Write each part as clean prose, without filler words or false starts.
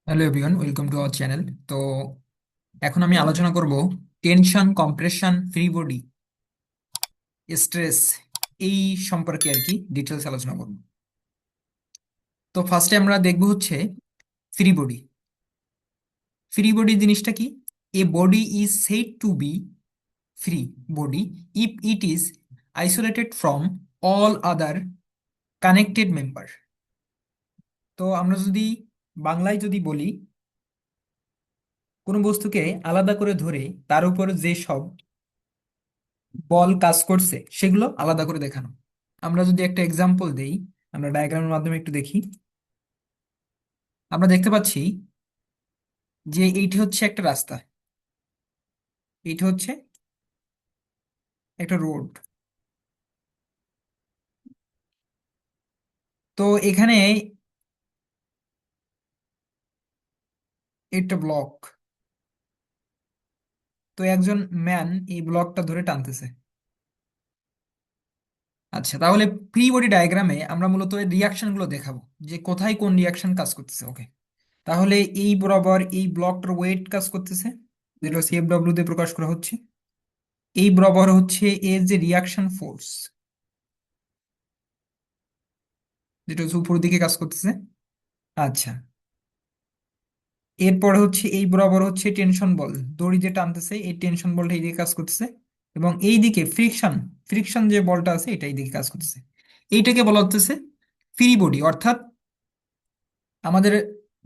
Hello everyone, welcome to our channel. তো এখন আমি আলোচনা করব tension, compression, free body, stress এই সম্পর্কে আর কি ডিটেলস আলোচনা করব। তো ফার্স্টে আমরা দেখব হচ্ছে ফ্রি বডি। ফ্রি বডি জিনিসটা কি? A body is said to be free body if it is isolated from all other connected member. তো আমরা যদি বাংলায় যদি বলি, কোনো বস্তুকে আলাদা করে ধরে তার উপর যে সব বল কাজ করছে সেগুলো আলাদা করে দেখানো। আমরা যদি একটা এক্সাম্পল দেই, আমরা ডায়াগ্রামের মাধ্যমে একটু দেখি। আমরা দেখতে পাচ্ছি যে এইটি হচ্ছে একটা রাস্তা, এইটা হচ্ছে একটা রোড। তো এখানে একটা ব্লক, তো একজন ম্যান এই ব্লকটা ধরে টানতেছে। আচ্ছা, তাহলে ফ্রি বডি ডায়াগ্রামে আমরা মূলত রিয়াকশন গুলো দেখাবো, যে কোথায় কোন রিয়াকশন কাজ করতেছে। ওকে, তাহলে এই বরাবর এই ব্লকটার ওয়েট কাজ করতেছে, যেটা সিএফডব্লিউ দিয়ে প্রকাশ করা হচ্ছে। এই বরাবর হচ্ছে এর যে রিয়াকশন ফোর্স, যেটা হচ্ছে উপর দিকে কাজ করতেছে। আচ্ছা, এরপরে হচ্ছে এই বরাবর হচ্ছে টেনশন বল, দড়ি যে টানতেছে এই টেনশন বলটা এইদিকে কাজ করতেছে। এবং এইদিকে ফ্রিকশন, ফ্রিকশন যে বলটা আছে এটা এইদিকে কাজ করতেছে। এইটাকে বলা হচ্ছে ফ্রি বডি, অর্থাৎ আমাদের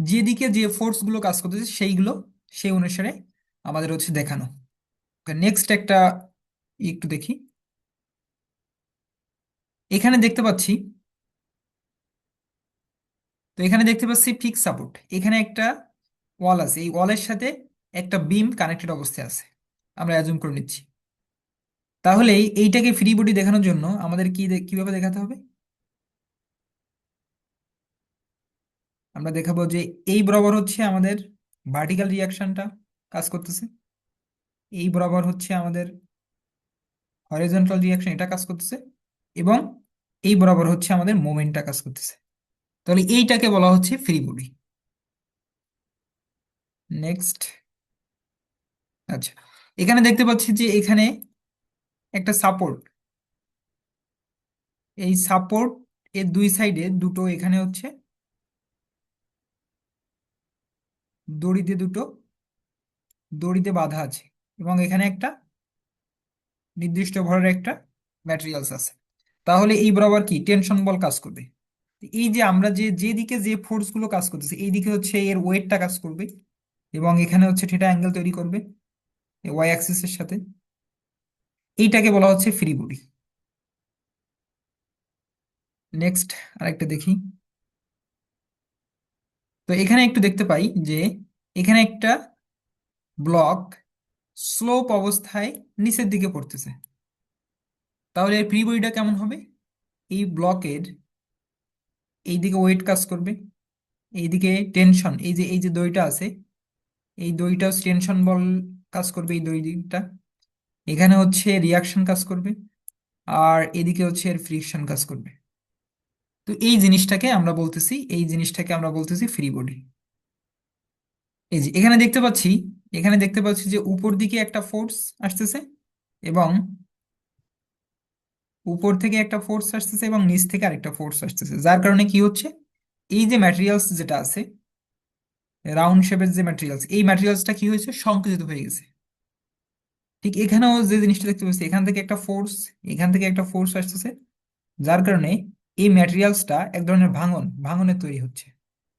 যেদিকে যে ফোর্স গুলো কাজ করতেছে সেইগুলো সেই অনুসারে আমাদের হচ্ছে দেখানো। নেক্সট একটা একটু দেখি। এখানে দেখতে পাচ্ছি, তো এখানে দেখতে পাচ্ছি ফিক্স সাপোর্ট, এখানে একটা ওয়াল আছে, এই ওয়ালের সাথে একটা বিম কানেক্টেড অবস্থায় আছে, আমরা অ্যাজুম করে নিচ্ছি। তাহলে এইটাকে ফ্রি বডি দেখানোর জন্য আমাদের কিভাবে দেখাতে হবে? আমরা দেখাবো যে এই বরাবর হচ্ছে আমাদের ভার্টিক্যাল রিয়াকশনটা কাজ করতেছে, এই বরাবর হচ্ছে আমাদের হরিজন্টাল রিয়াকশন এটা কাজ করতেছে, এবং এই বরাবর হচ্ছে আমাদের মোমেন্টটা কাজ করতেছে। তাহলে এইটাকে বলা হচ্ছে ফ্রি বডি। নেক্সট। আচ্ছা, এখানে দেখতে পাচ্ছি যে এখানে একটা সাপোর্ট, এই সাপোর্ট এর দুই সাইডে দুটো এখানে হচ্ছে দুটো দড়িতে বাঁধা আছে, এবং এখানে একটা নির্দিষ্ট ভরের একটা ম্যাটেরিয়ালস আছে। তাহলে এই বরাবর কি টেনশন বল কাজ করবে। এই যে আমরা যেদিকে যে ফোর্স গুলো কাজ করতেছে এইদিকে হচ্ছে এর ওয়েটটা কাজ করবে, এবং এখানে হচ্ছে থিটা অ্যাঙ্গেল তৈরি করবে ওয়াই অ্যাক্সিসের সাথে। এইটাকে বলা হচ্ছে ফ্রি বডি। নেক্সট আরেকটা দেখি। তো এখানে একটু দেখতে পাই যে এখানে একটা ব্লক স্লোপ অবস্থায় নিচের দিকে পড়তেছে। তাহলে এর ফ্রি বডিটা কেমন হবে? এই ব্লকের এইদিকে ওয়েট কাজ করবে, এইদিকে টেনশন, এই যে দড়িটা আছে এই দড়িটা টেনশন বল কাজ করবে, এই দড়িটা এখানে হচ্ছে রিয়াকশন কাজ করবে, আর এদিকে হচ্ছে এর ফ্রিকশন কাজ করবে। তো এই জিনিসটাকে আমরা বলতেছি ফ্রি বডি। এই যে এখানে দেখতে পাচ্ছি যে উপর দিকে একটা ফোর্স আসতেছে, এবং উপর থেকে একটা ফোর্স আসতেছে এবং নিচ থেকে আরেকটা ফোর্স আসতেছে, যার কারণে কি হচ্ছে, এই যে ম্যাটেরিয়ালস যেটা আছে রাউন্ড শেপের যে ম্যাটেরিয়ালস, এই ম্যাটেরিয়ালসটা কি হয়েছে, সংকুচিত হয়ে গেছে। ঠিক এখানেও যে জিনিসটা দেখতে পাচ্ছি, এখান থেকে একটা ফোর্স, এখান থেকে একটা ফোর্স আসতেছে, যার কারণে এই ম্যাটেরিয়ালসটা এক ধরনের ভাঙনের তৈরি হচ্ছে,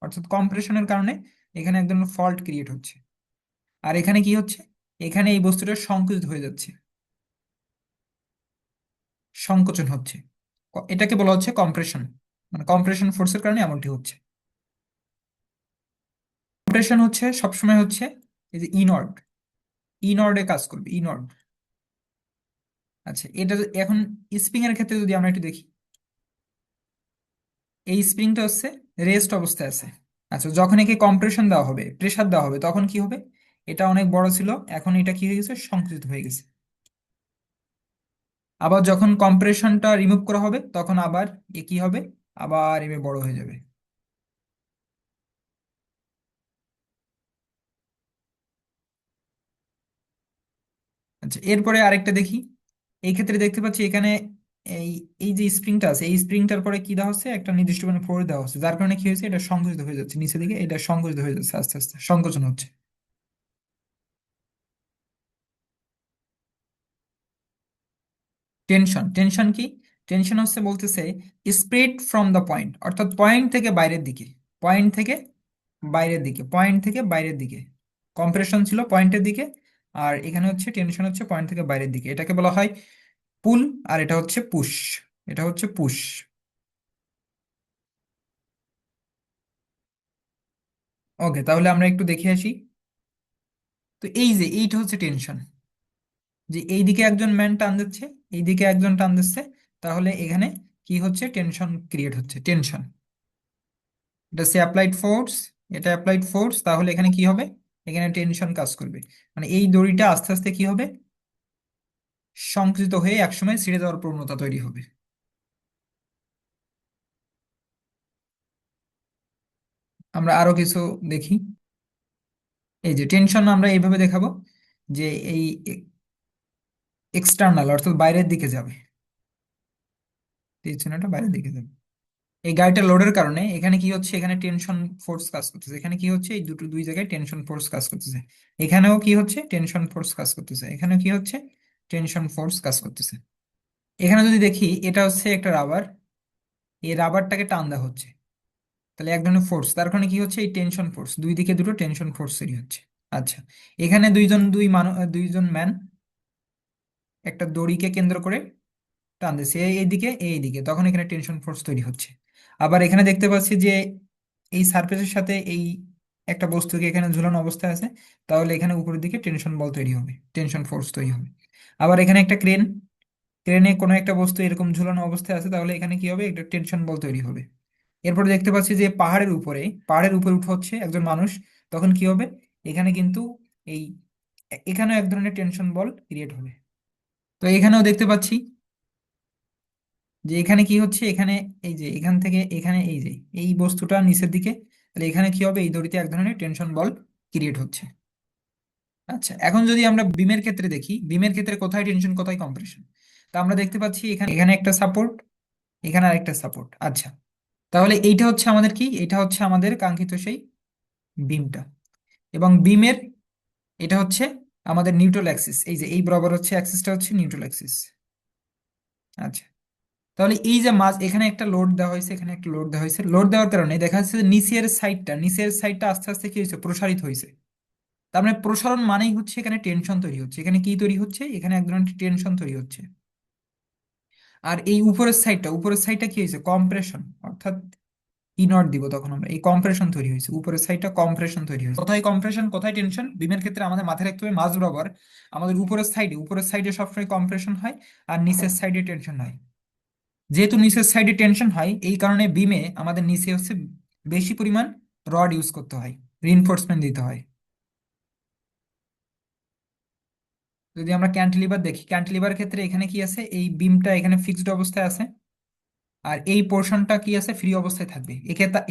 অর্থাৎ কম্প্রেশনের কারণে এখানে এক ধরনের ফল্ট ক্রিয়েট হচ্ছে। আর এখানে কি হচ্ছে, এখানে এই বস্তুটা সংকুচিত হয়ে যাচ্ছে, সংকোচন হচ্ছে। এটাকে বলা হচ্ছে কম্প্রেশন, মানে কম্প্রেশন ফোর্সের কারণে এমনটি হচ্ছে। কম্প্রেশন হচ্ছে সবসময় হচ্ছে এই যে ইনওয়ার্ড, ইনওয়ার্ডে কাজ করবে, ইনওয়ার্ড। আচ্ছা, এখন স্প্রিং এর ক্ষেত্রে যদি আমরা একটু দেখি, এই স্প্রিংটা হচ্ছে রেস্ট অবস্থায় আছে। আচ্ছা, যখন একে কম্প্রেশন দেওয়া হবে, প্রেসার দেওয়া হবে, তখন কি হবে, এটা অনেক বড় ছিল, এখন এটা কি হয়ে গেছে, সংকুচিত হয়ে গেছে। আবার যখন কম্প্রেশনটা রিমুভ করা হবে তখন আবার এ কি হবে, আবার এবার বড় হয়ে যাবে। আচ্ছা, এরপরে আরেকটা দেখি। এই ক্ষেত্রে দেখতে পাচ্ছি এখানে এই এই যে স্প্রিংটা আছে, এই স্প্রিংটার পরে কি দেওয়া হচ্ছে, একটা নির্দিষ্ট মানে ফোর্স দেওয়া হচ্ছে, যার কারণে কি হয়েছে, এটা সংকুচিত হয়ে যাচ্ছে নিচের দিকে, এটা সংকুচিত হয়ে যাচ্ছে, আস্তে আস্তে সংকোচন হচ্ছে। টেনশন, টেনশন কি? টেনশন হচ্ছে বলতেছে স্প্রেড ফ্রম দ্য পয়েন্ট, অর্থাৎ পয়েন্ট থেকে বাইরের দিকে, পয়েন্ট থেকে বাইরের দিকে, পয়েন্ট থেকে বাইরের দিকে। কম্প্রেশন ছিল পয়েন্টের দিকে, আর এখানে হচ্ছে টেনশন হচ্ছে পয়েন্ট থেকে বাইরের দিকে, এটাকে বলা হয় পুল। আর এটা হচ্ছে পুশ, এটা হচ্ছে পুশ। ওকে, তাহলে আমরা একটু দেখে আসি। তো এই যে এইটা হচ্ছে টেনশন, যে এইদিকে একজন ম্যান টান দিচ্ছে, এইদিকে একজন টান দিচ্ছে, তাহলে এখানে কি হচ্ছে, টেনশন ক্রিয়েট হচ্ছে, টেনশন। এটা সে অ্যাপ্লাইড ফোর্স, এটা অ্যাপ্লাইড ফোর্স, তাহলে এখানে কি হবে, এখানে টেনশন কাজ করবে। মানে এই দড়িটা আস্তে আস্তে কি হবে, সংকুচিত হয়ে একসময় ছিঁড়ে যাওয়ার প্রবণতা তৈরি হবে। আমরা আরো কিছু দেখি। এই যে টেনশন আমরা এইভাবে দেখাবো, যে এই এক্সটার্নাল অর্থাৎ বাইরের দিকে যাবে, এই চিহ্নটা বাইরের দিকে যাবে। এই গাড়িটা লোডের কারণে এখানে কি হচ্ছে, এখানে টেনশন ফোর্স কাজ করতেছে, এখানে কি হচ্ছে, এই দুটো দুই জায়গায় টেনশন ফোর্স কাজ করতেছে। এখানেও কি হচ্ছে, টেনশন ফোর্স কাজ করতেছে, এখানেও কি হচ্ছে, টেনশন ফোর্স কাজ করতেছে। এখানে যদি দেখি, এটা হচ্ছে একটা রাবার, এই রাবারটাকে টান দেওয়া হচ্ছে, তাহলে এক ধরনের ফোর্স, তার কারণে কি হচ্ছে, এই টেনশন ফোর্স, দুই দিকে দুটো টেনশন ফোর্স তৈরি হচ্ছে। আচ্ছা, এখানে দুইজন ম্যান একটা দড়িকে কেন্দ্র করে টান দিচ্ছে, এইদিকে এইদিকে, তখন এখানে টেনশন ফোর্স তৈরি হচ্ছে। আবার এখানে দেখতে পাচ্ছি যে এই সারফেসের সাথে এই একটা বস্তুকে এখানে ঝুলানো অবস্থায় আছে, তাহলে এখানে উপরের দিকে টেনশন বল তৈরি হবে, টেনশন ফোর্স তৈরি হবে। আবার এখানে একটা ক্রেন, ক্রেনে কোনো একটা বস্তু এরকম ঝুলানো অবস্থায় আছে, তাহলে এখানে কি হবে, একটা টেনশন বল তৈরি হবে। এরপরে দেখতে পাচ্ছি যে পাহাড়ের উপরে উঠে হচ্ছে একজন মানুষ, তখন কি হবে, এখানে কিন্তু এই এখানেও এক ধরনের টেনশন বল ক্রিয়েট হবে। তো এখানেও দেখতে পাচ্ছি যে এখানে কি হচ্ছে, এখানে এই যে এখান থেকে এখানে এই যে এই বস্তুটা নিচের দিকে, তাহলে এখানে কি হবে, এই দড়িতে এক ধরনের টেনশন বল ক্রিয়েট হচ্ছে। আচ্ছা, এখন যদি আমরা বিমের ক্ষেত্রে দেখি, বিমের ক্ষেত্রে কোথায় টেনশন কোথায় কম্প্রেশন, তা আমরা দেখতে পাচ্ছি এখানে এখানে একটা সাপোর্ট, এখানে আরেকটা সাপোর্ট। আচ্ছা, তাহলে এইটা হচ্ছে আমাদের কি, এটা হচ্ছে আমাদের কাঙ্ক্ষিত সেই বিমটা। এবং বিমের এটা হচ্ছে আমাদের নিউট্রাল অ্যাক্সিস, এই যে এই বরাবর হচ্ছে অ্যাক্সিসটা হচ্ছে নিউট্রাল অ্যাক্সিস। আচ্ছা, তাহলে এই যে মাছ, এখানে একটা লোড দেওয়া হয়েছে, এখানে একটা লোড দেওয়া হয়েছে, লোড দেওয়ার কারণে দেখা যাচ্ছে যে নিচের সাইডটা আস্তে আস্তে কি হয়েছে, প্রসারিত হয়েছে। তার মানে প্রসারণ মানেই হচ্ছে এখানে টেনশন তৈরি হচ্ছে, এখানে কি তৈরি হচ্ছে, এখানে এক ধরনের টেনশন তৈরি হচ্ছে। আর এই উপরের সাইডটা কি হয়েছে, কম্প্রেশন, অর্থাৎ ই নট দিব তখন আমরা, এই কম্প্রেশন তৈরি হয়েছে, উপরের সাইডটা কম্প্রেশন তৈরি হয়েছে। কোথায় কম্প্রেশন কোথায় টেনশন, বিমের ক্ষেত্রে আমাদের মাথায় রাখতে হবে মাঝ বরাবর আমাদের উপরের সাইডে সবসময় কম্প্রেশন হয়, আর নিচের সাইডে টেনশন হয়। যেহেতু নিচের সাইডে টেনশন হয়, এই কারণে বিমে আমাদের নিচে হচ্ছে বেশি পরিমাণ রড ইউজ করতে হয়, রিইনফোর্সমেন্ট দিতে হয়। যদি আমরা ক্যান্টিলিভার দেখি, ক্যান্টিলিভার ক্ষেত্রে এখানে কি আছে, এই বিমটা এখানে ফিক্সড অবস্থায় আছে, আর এই পোর্শনটা কি আছে, ফ্রি অবস্থায় থাকবে,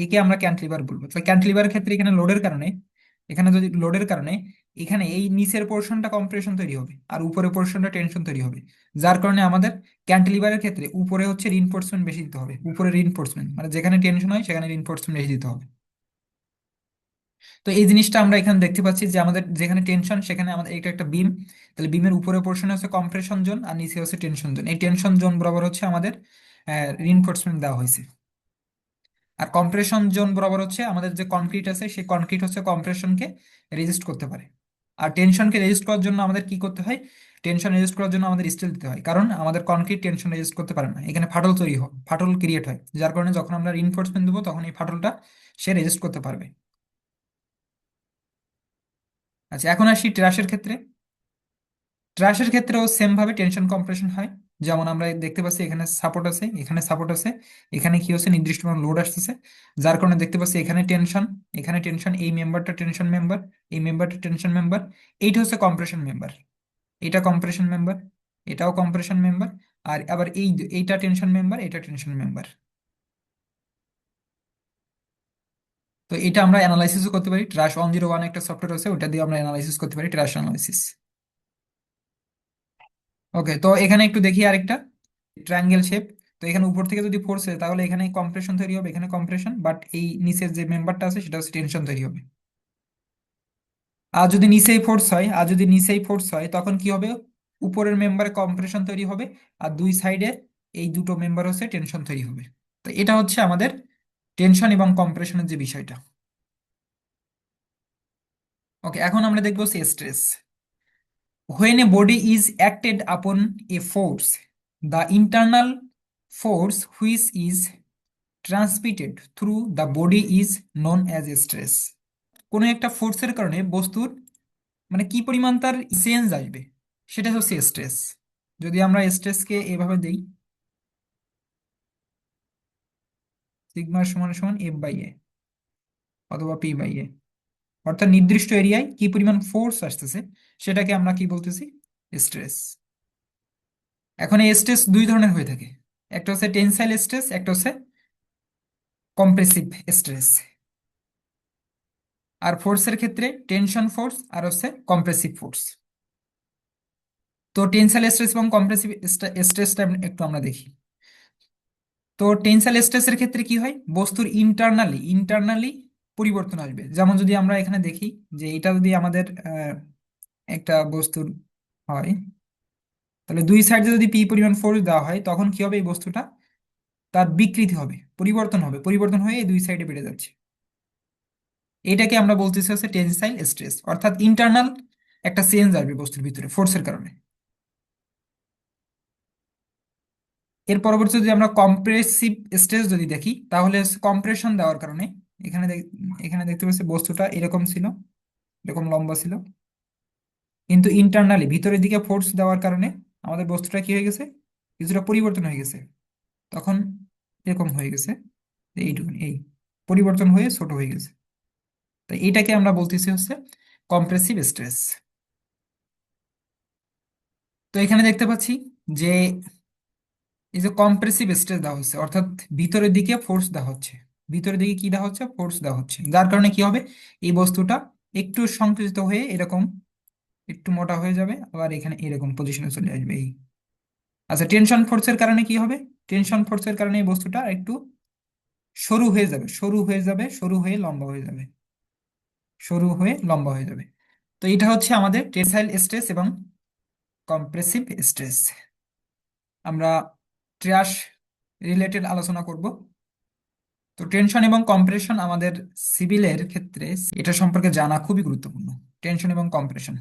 একে আমরা ক্যান্টিলিভার বলবো। তাহলে ক্যান্টিলিভারের ক্ষেত্রে এখানে লোডের কারণে, এখানে যদি লোডের কারণে এখানে এই নিচের পোর্শনটা কম্প্রেশন তৈরি হবে, আর উপরের পোর্শনটা টেনশন তৈরি হবে, যার কারণে আমাদের ক্যান্টিলিভারের ক্ষেত্রে উপরে হচ্ছে রিইনফোর্সমেন্ট বেশি দিতে হবে, উপরে রিইনফোর্সমেন্ট মানে যেখানে টেনশন হয় সেখানে রিইনফোর্সমেন্ট বেশি দিতে হবে। তো এই জিনিসটা আমরা এখানে দেখতে পাচ্ছি যে আমাদের যেখানে টেনশন সেখানে আমাদের এটা একটা বিম, তাহলে বিমের উপরের পোর্শনে হচ্ছে কম্প্রেশন জোন আর নিচে হচ্ছে টেনশন জোন, এই টেনশন জোন বরাবর হচ্ছে আমাদের রিইনফোর্সমেন্ট দেওয়া হয়েছে। আর কম্প্রেশন জোন বরাবর হচ্ছে আমাদের যে কনক্রিট আছে, সেই কনক্রিট হচ্ছে কম্প্রেশনকে রেজিস্ট করতে পারে। আর টেনশনকে রেজিস্ট করার জন্য আমাদের কি করতে হয়, টেনশন রেজিস্ট করার জন্য আমাদের স্টিল দিতে হয়, কারণ আমাদের কনক্রিট টেনশন রেজিস্ট করতে পারে না, এখানে ফাটল তৈরি হয়, ফাটল ক্রিয়েট হয়, যার কারণে যখন আমরা রিইনফোর্সমেন্ট দেবো তখন এই ফাটলটা সে রেজিস্ট করতে পারবে। আচ্ছা, এখন আসি ট্রাসের ক্ষেত্রে। ট্রাসের ক্ষেত্রেও সেম ভাবে টেনশন কম্প্রেশন হয়, যেমন আমরা দেখতে পাচ্ছি এখানে সাপোর্ট আছে, এখানে সাপোর্ট আছে, এখানে কি হচ্ছে, নির্দিষ্ট লোড আসতেছে, যার কারণে দেখতে পাচ্ছি এখানে টেনশন, এখানে টেনশন, এই মেম্বারটা টেনশন মেম্বার, এই মেম্বারটা টেনশন মেম্বার, এইটা হচ্ছে কম্প্রেশন মেম্বার, এটা কম্প্রেশন মেম্বার, এটাও কম্প্রেশন মেম্বার, আর আবার এইটা টেনশন মেম্বার, এটা টেনশন মেম্বার। তো এটা আমরা অ্যানালাইসিসও করতে পারি, ট্রাশ 101 একটা সফটওয়্যার আছে, ওটা দিয়ে আমরা অ্যানালাইসিস করতে পারি, ট্রাশ অ্যানালাইসিস। ওকে, তো এখানে একটু দেখি আরেকটা ট্রায়াঙ্গেল শেপ। তো এখানে উপর থেকে যদি ফোর্স হয় তাহলে এখানে কম্প্রেশন তৈরি হবে, এখানে কম্প্রেশন, বাট এই নিচের যে মেম্বারটা আছে সেটা হচ্ছে টেনশন তৈরি হবে। আর যদি নিচেই ফোর্স হয়, আর যদি নিচেই ফোর্স হয় তখন কি হবে, উপরের মেম্বারে কম্প্রেশন তৈরি হবে, আর দুই সাইডে এই দুটো মেম্বার হচ্ছে টেনশন তৈরি হবে। তো এটা হচ্ছে আমাদের টেনশন এবং কম্প্রেশনের যে বিষয়টা। ওকে, এখন আমরা দেখবো stress. When a body is acted upon a force, the internal force which is transmitted through the body is known as stress. কোনো একটা ফোর্সের কারণে বস্তুর মানে কি পরিমাণ তার চেঞ্জ আসবে সেটা হচ্ছে স্ট্রেস। যদি আমরা স্ট্রেসকে এভাবে দেই, সিগমা সমান সমান এফ বাই এ অথবা পি বাই এ, অর্থাৎ নির্দিষ্ট এরিয়ায় কি পরিমাণ ফোর্স আসতেছে সেটাকে আমরা কি বলতেছি, স্ট্রেস। এখন এই স্ট্রেস দুই ধরনের হয়ে থাকে, একটা হচ্ছে টেনসাইল স্ট্রেস, একটা হচ্ছে কম্প্রেসিভ স্ট্রেস। আর ফোর্সের ক্ষেত্রে টেনশন ফোর্স আর হচ্ছে কম্প্রেসিভ ফোর্স। তো টেনসাইল স্ট্রেস এবং কম্প্রেসিভ স্ট্রেসটা একটু আমরা দেখি। তো টেনসাইল স্ট্রেসের ক্ষেত্রে কি হয়, বস্তুর ইন্টারনালি পরিবর্তন আসবে। যেমন যদি আমরা এখানে দেখি যে এটা যদি আমাদের একটা বস্তুর হয়, তাহলে দুই সাইডে যদি পি পরিমাণ ফোর্স দেওয়া হয় তখন কি হবে, এই বস্তুটা তার বিকৃতি হবে, পরিবর্তন হবে, পরিবর্তন হয়ে এই দুই সাইডে বেড়ে যাচ্ছে। এটাকে আমরা বলতেছি হচ্ছে টেনসাইল স্ট্রেস, অর্থাৎ ইন্টারনাল একটা চেঞ্জ আসবে বস্তুর ভিতরে ফোর্সের কারণে। এর পরবর্তী যদি আমরা কম্প্রেসিভ স্ট্রেস যদি দেখি, তাহলে কম্প্রেশন দেওয়ার কারণে এখানে এখানে দেখতে পাচ্ছি বস্তুটা এরকম ছিল, এরকম লম্বা ছিল, কিন্তু ইন্টারনালি ভিতরের দিকে ফোর্স দেওয়ার কারণে আমাদের বস্তুটা কি হয়ে গেছে, কিছুটা পরিবর্তন হয়ে গেছে। তখন এরকম হয়ে গেছে, এইটুকুনি এই পরিবর্তন হয়ে ছোট হয়ে গেছে। তো এটাকে আমরা বলতেছি হচ্ছে কম্প্রেসিভ স্ট্রেস। তো এখানে দেখতে পাচ্ছি যে এই যে কম্প্রেসিভ স্ট্রেস দেওয়া হচ্ছে, অর্থাৎ ভিতরের দিকে ফোর্স দেওয়া হচ্ছে, ভিতরের দিকে কি দেওয়া হচ্ছে, ফোর্স দেওয়া হচ্ছে, যার কারণে কি হবে, এই বস্তুটা একটু সংকুচিত হয়ে এরকম একটু মোটা হয়ে যাবে, আবার এখানে এরকম পজিশনে চলে আসবে এই। আচ্ছা, টেনশন ফোর্সের কারণে কি হবে, টেনশন ফোর্সের কারণে এই বস্তুটা একটু সরু হয়ে যাবে, সরু হয়ে যাবে, সরু হয়ে লম্বা হয়ে যাবে, সরু হয়ে লম্বা হয়ে যাবে। তো এটা হচ্ছে আমাদের টেনসাইল স্ট্রেস এবং কম্প্রেসিভ স্ট্রেস। আমরা ট্রাস রিলেটেড আলোচনা করব। তো টেনশন এবং কম্প্রেশন আমাদের সিভিলের ক্ষেত্রে এটা সম্পর্কে জানা খুবই গুরুত্বপূর্ণ, টেনশন এবং কম্প্রেশন।